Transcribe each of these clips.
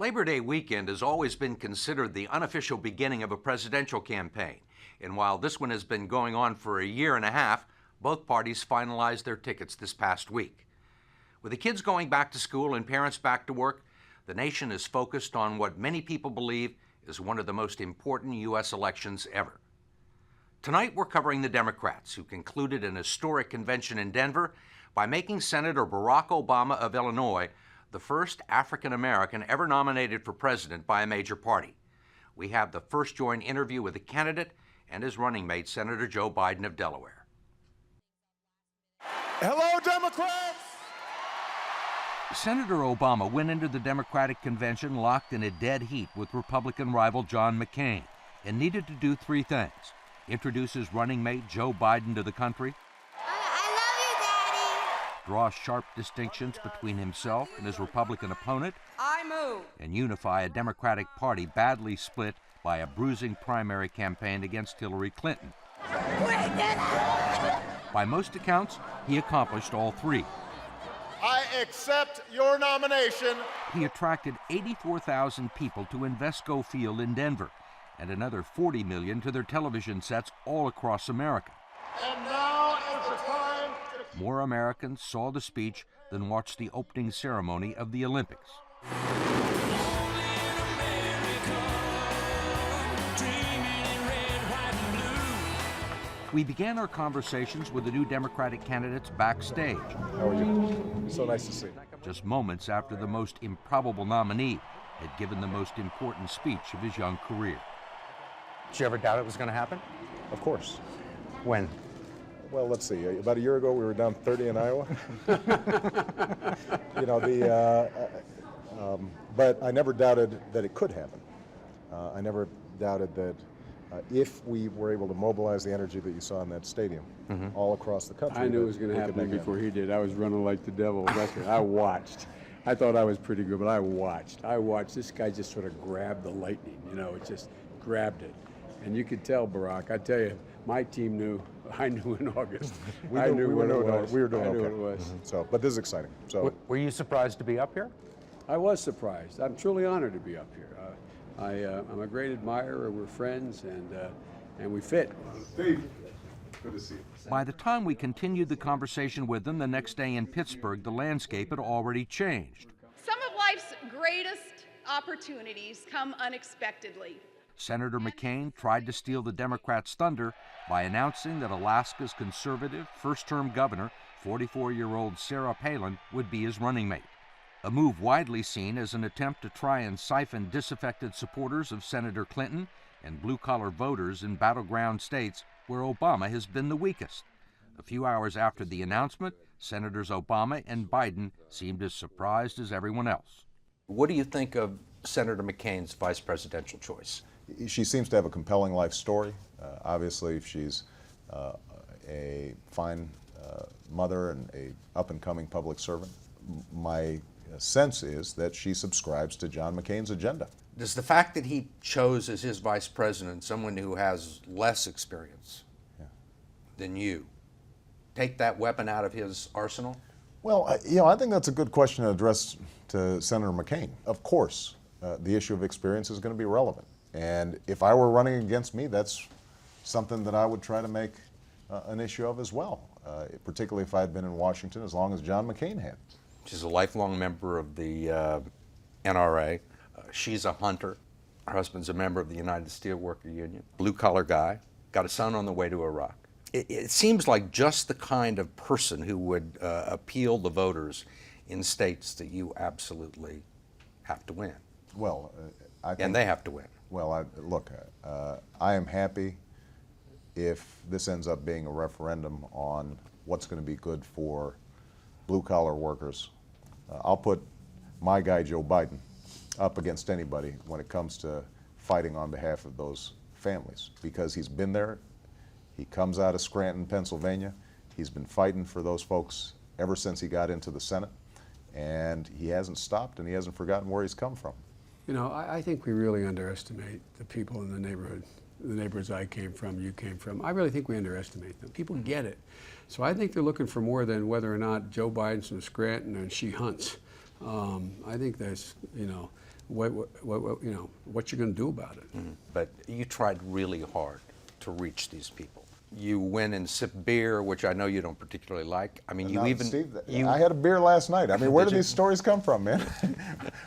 Labor Day weekend has always been considered the unofficial beginning of a presidential campaign. And while this one has been going on for a year and a half, both parties finalized their tickets this past week. With the kids going back to school and parents back to work, the nation is focused on what many people believe is one of the most important U.S. elections ever. Tonight we're covering the Democrats, who concluded an historic convention in Denver by making Senator Barack Obama of Illinois the first African-American ever nominated for president by a major party. We have the first joint interview with the candidate and his running mate, Senator Joe Biden of Delaware. Hello, Democrats! Senator Obama went into the Democratic convention locked in a dead heat with Republican rival John McCain and needed to do three things: introduce his running mate, Joe Biden, to the country, draw sharp distinctions between himself and his Republican opponent, and unify a Democratic Party badly split by a bruising primary campaign against Hillary Clinton. By most accounts, he accomplished all three. I accept your nomination. He attracted 84,000 people to Invesco Field in Denver and another 40 million to their television sets all across America. And now is the time. More Americans saw the speech than watched the opening ceremony of the Olympics. We began our conversations with the new Democratic candidates backstage. How are you? So nice to see you. Just moments after the most improbable nominee had given the most important speech of his young career. Did you ever doubt it was going to happen? Of course. When? Well, let's see. About a year ago, we were down 30 in Iowa. But I never doubted that it could happen. I never doubted that if we were able to mobilize the energy that you saw in that stadium all across the country. I knew it was going to happen before he did. I was running like the devil. I watched. I thought I was pretty good, but I watched. This guy just sort of grabbed the lightning, it just grabbed it. And you could tell, Barack, I tell you, my team knew. I knew in August. We were doing okay. What it was. So, but this is exciting. So, were you surprised to be up here? I was surprised. I'm truly honored to be up here. I'm a great admirer. We're friends, and we fit. Steve, good to see you. By the time we continued the conversation with them the next day in Pittsburgh, the landscape had already changed. Some of life's greatest opportunities come unexpectedly. Senator McCain tried to steal the Democrats' thunder by announcing that Alaska's conservative first-term governor, 44-year-old Sarah Palin, would be his running mate. A move widely seen as an attempt to try and siphon disaffected supporters of Senator Clinton and blue-collar voters in battleground states where Obama has been the weakest. A few hours after the announcement, Senators Obama and Biden seemed as surprised as everyone else. What do you think of Senator McCain's vice presidential choice? She seems to have a compelling life story. Obviously, she's a fine mother and a up-and-coming public servant. My sense is that she subscribes to John McCain's agenda. Does the fact that he chose as his vice president someone who has less experience than you take that weapon out of his arsenal? Well, I think that's a good question to address to Senator McCain. Of course, the issue of experience is going to be relevant. And if I were running against me, that's something that I would try to make an issue of as well, particularly if I had been in Washington as long as John McCain had. She's a lifelong member of the NRA. She's a hunter. Her husband's a member of the United Steelworker Union. Blue-collar guy. Got a son on the way to Iraq. It seems like just the kind of person who would appeal the voters in states that you absolutely have to win. Well, I think, and they have to win. Well, I am happy if this ends up being a referendum on what's going to be good for blue-collar workers. I'll put my guy, Joe Biden, up against anybody when it comes to fighting on behalf of those families, because he's been there. He comes out of Scranton, Pennsylvania. He's been fighting for those folks ever since he got into the Senate, and he hasn't stopped, and he hasn't forgotten where he's come from. I think we really underestimate the people in the neighborhoods I came from, you came from. I really think we underestimate them. People get it. So I think they're looking for more than whether or not Joe Biden's from Scranton and she hunts. I think that's, what you're going to do about it. But you tried really hard to reach these people. You went and sipped beer, which I know you don't particularly like. I mean, you No, even... Steve, you, I had a beer last night. I mean, where do Did you? these stories come from, man?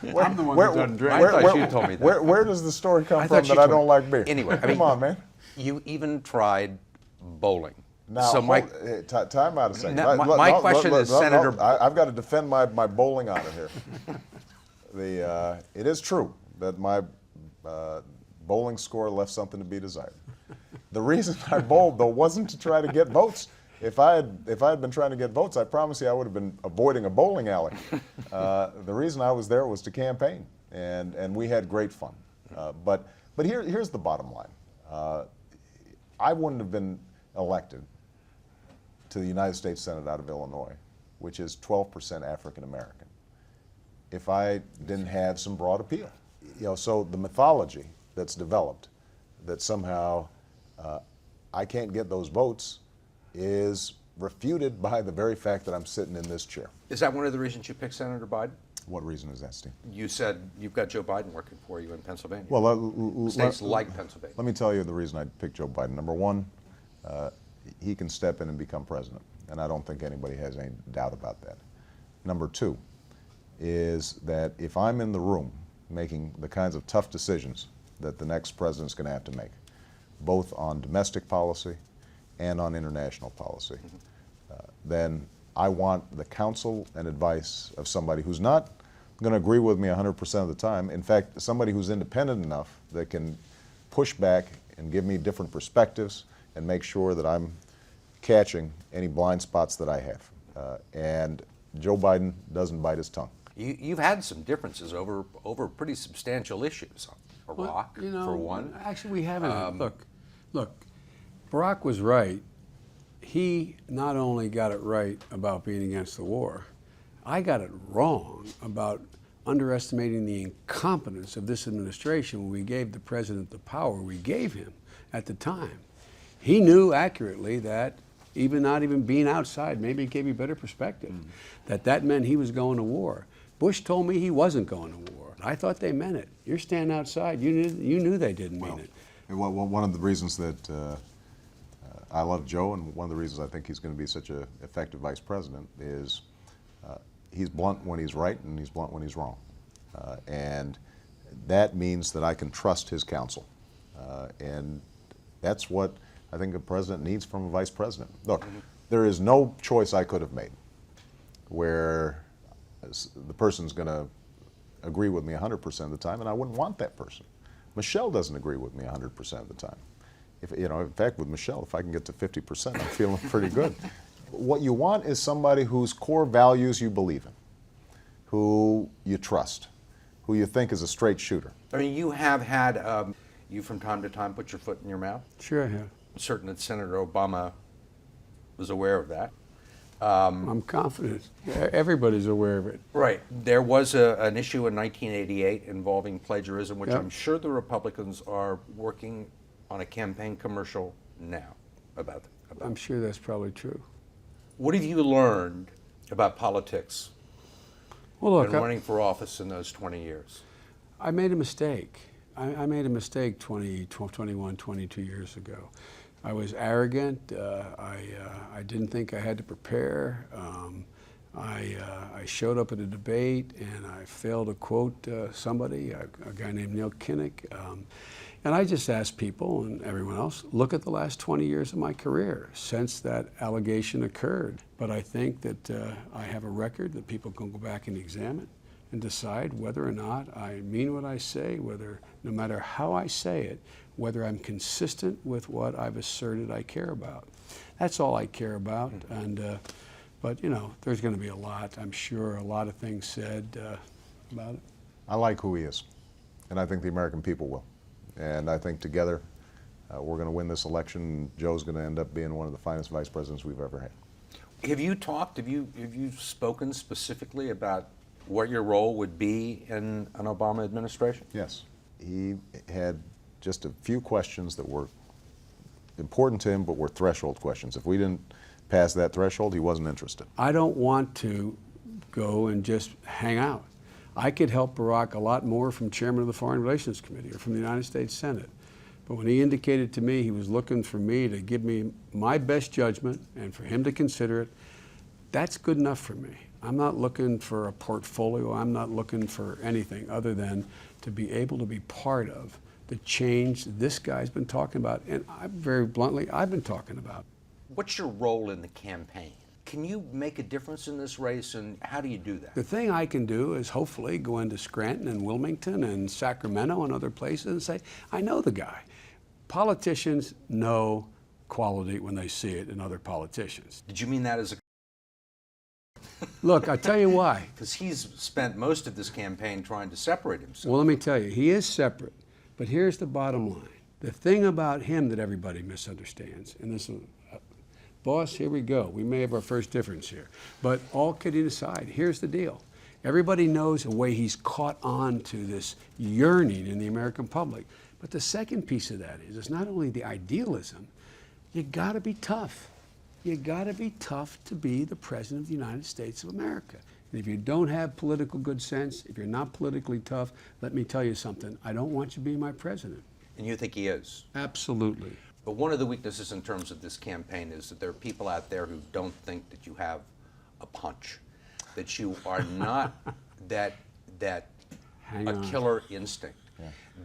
I'm the one who doesn't drink. I thought you told me that. Where does the story come I from thought you that I told don't me. like beer? Anyway, I Come mean, on, man. You even tried bowling. Now, so time out a second. Now, my question is, Senator... I've got to defend my bowling honor here. It is true that my bowling score left something to be desired. The reason I bowled, though, wasn't to try to get votes. If I had been trying to get votes, I promise you I would have been avoiding a bowling alley. The reason I was there was to campaign, and we had great fun. But here's the bottom line. I wouldn't have been elected to the United States Senate out of Illinois, which is 12% African American, if I didn't have some broad appeal. So the mythology that's developed that somehow I can't get those votes is refuted by the very fact that I'm sitting in this chair. Is that one of the reasons you picked Senator Biden? What reason is that, Steve? You said you've got Joe Biden working for you in Pennsylvania. Well, states like Pennsylvania. Let me tell you the reason I picked Joe Biden. Number one, he can step in and become president, and I don't think anybody has any doubt about that. Number two is that if I'm in the room making the kinds of tough decisions that the next president's going to have to make, both on domestic policy and on international policy, then I want the counsel and advice of somebody who's not going to agree with me 100% of the time. In fact, somebody who's independent enough that can push back and give me different perspectives and make sure that I'm catching any blind spots that I have. And Joe Biden doesn't bite his tongue. You've had some differences over pretty substantial issues. Iraq, for one. Actually, we haven't. Look, Barack was right. He not only got it right about being against the war, I got it wrong about underestimating the incompetence of this administration when we gave the president the power we gave him at the time. He knew accurately that not even being outside, maybe it gave you better perspective, that meant he was going to war. Bush told me he wasn't going to war. I thought they meant it. You're standing outside. You knew they didn't mean it. Well, one of the reasons that I love Joe, and one of the reasons I think he's going to be such an effective vice president, is he's blunt when he's right and he's blunt when he's wrong. And that means that I can trust his counsel. And that's what I think a president needs from a vice president. Look, there is no choice I could have made where the person's going to agree with me 100% of the time, and I wouldn't want that person. Michelle doesn't agree with me 100% of the time. In fact, with Michelle, if I can get to 50%, I'm feeling pretty good. What you want is somebody whose core values you believe in, who you trust, who you think is a straight shooter. I mean, you have had, you from time to time put your foot in your mouth. Sure I have. I'm certain that Senator Obama was aware of that. I'm confident. Everybody's aware of it. Right. There was an issue in 1988 involving plagiarism, which I'm sure the Republicans are working on a campaign commercial now about. I'm sure that's probably true. What have you learned about politics Well, look, and running for office in those 20 years? I made a mistake. I made a mistake 21, 22 years ago. I was arrogant. I didn't think I had to prepare. I showed up at a debate and I failed to quote somebody, a guy named Neil Kinnock. And I just asked people and everyone else, look at the last 20 years of my career since that allegation occurred. But I think that I have a record that people can go back and examine and decide whether or not I mean what I say, whether, no matter how I say it, whether I'm consistent with what I've asserted I care about. That's all I care about. And, but, there's going to be a lot, I'm sure, a lot of things said about it. I like who he is, and I think the American people will. And I think together we're going to win this election. Joe's going to end up being one of the finest vice presidents we've ever had. Have you spoken specifically about what your role would be in an Obama administration? Yes. He had just a few questions that were important to him, but were threshold questions. If we didn't pass that threshold, he wasn't interested. I don't want to go and just hang out. I could help Barack a lot more from chairman of the Foreign Relations Committee or from the United States Senate. But when he indicated to me he was looking for me to give me my best judgment and for him to consider it, that's good enough for me. I'm not looking for a portfolio. I'm not looking for anything other than to be able to be part of the change this guy's been talking about, and very bluntly, I've been talking about. What's your role in the campaign? Can you make a difference in this race, and how do you do that? The thing I can do is hopefully go into Scranton and Wilmington and Sacramento and other places and say, I know the guy. Politicians know quality when they see it in other politicians. Did you mean that as a... Look, I tell you why. Because he's spent most of this campaign trying to separate himself. Well, let me tell you, he is separate. But here's the bottom line. The thing about him that everybody misunderstands, and this is, boss, here we go. We may have our first difference here. But all kidding aside, here's the deal. Everybody knows the way he's caught on to this yearning in the American public. But the second piece of that is, it's not only the idealism, you gotta be tough. You gotta be tough to be the President of the United States of America. And if you don't have political good sense, if you're not politically tough, let me tell you something, I don't want you being my president. And you think he is? Absolutely. But one of the weaknesses in terms of this campaign is that there are people out there who don't think that you have a punch, that you are not that killer instinct,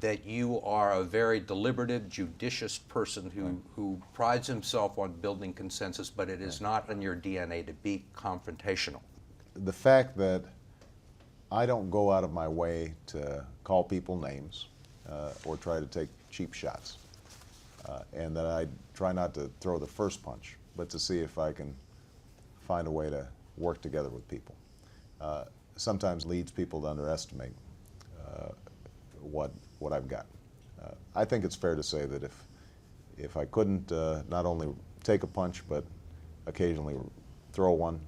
that you are a very deliberative, judicious person who prides himself on building consensus, but it is not in your DNA to be confrontational. The fact that I don't go out of my way to call people names or try to take cheap shots, and that I try not to throw the first punch, but to see if I can find a way to work together with people, sometimes leads people to underestimate what I've got. I think it's fair to say that if I couldn't not only take a punch but occasionally throw one,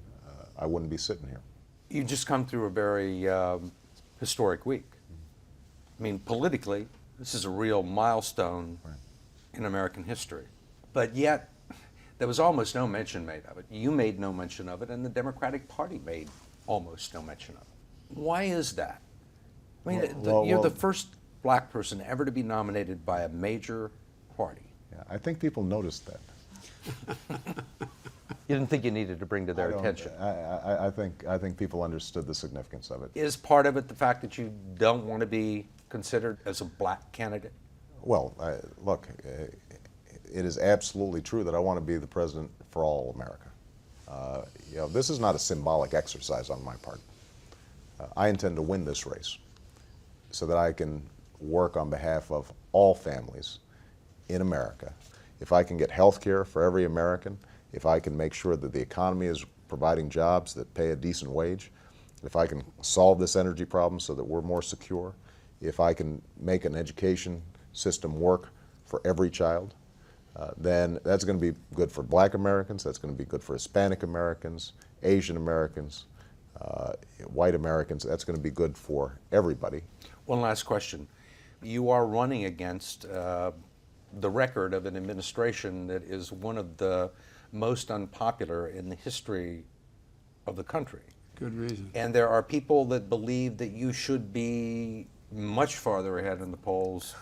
I wouldn't be sitting here. You just come through a very historic week. I mean, politically, this is a real milestone in American history. But yet, there was almost no mention made of it. You made no mention of it, and the Democratic Party made almost no mention of it. Why is that? I mean, you're the first black person ever to be nominated by a major party. Yeah, I think people noticed that. You didn't think you needed to bring to their attention? I think people understood the significance of it. Is part of it the fact that you don't want to be considered as a black candidate? Well, look, it is absolutely true that I want to be the president for all America. You know, this is not a symbolic exercise on my part. I intend to win this race so that I can work on behalf of all families in America. If I can get health care for every American, if I can make sure that the economy is providing jobs that pay a decent wage, if I can solve this energy problem so that we're more secure, if I can make an education system work for every child, then that's going to be good for black Americans, that's going to be good for Hispanic Americans, Asian Americans, white Americans, that's going to be good for everybody. One last question. You are running against the record of an administration that is one of the most unpopular in the history of the country. Good reason. And there are people that believe that you should be much farther ahead in the polls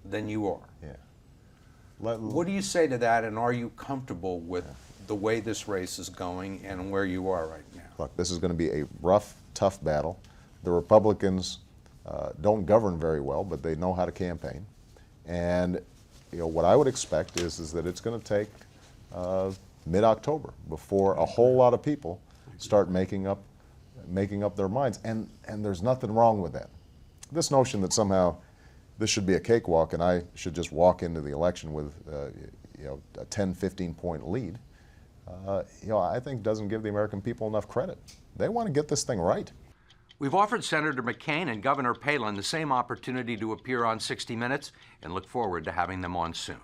than you are. Yeah. What do you say to that, and are you comfortable with the way this race is going and where you are right now? Look, this is going to be a rough, tough battle. The Republicans don't govern very well, but they know how to campaign. And you know what I would expect is that it's going to take mid-October before a whole lot of people start making up their minds. And there's nothing wrong with that. This notion that somehow this should be a cakewalk and I should just walk into the election with you know, a 10, 15-point lead, you know, I think doesn't give the American people enough credit. They want to get this thing right. We've offered Senator McCain and Governor Palin the same opportunity to appear on 60 Minutes and look forward to having them on soon.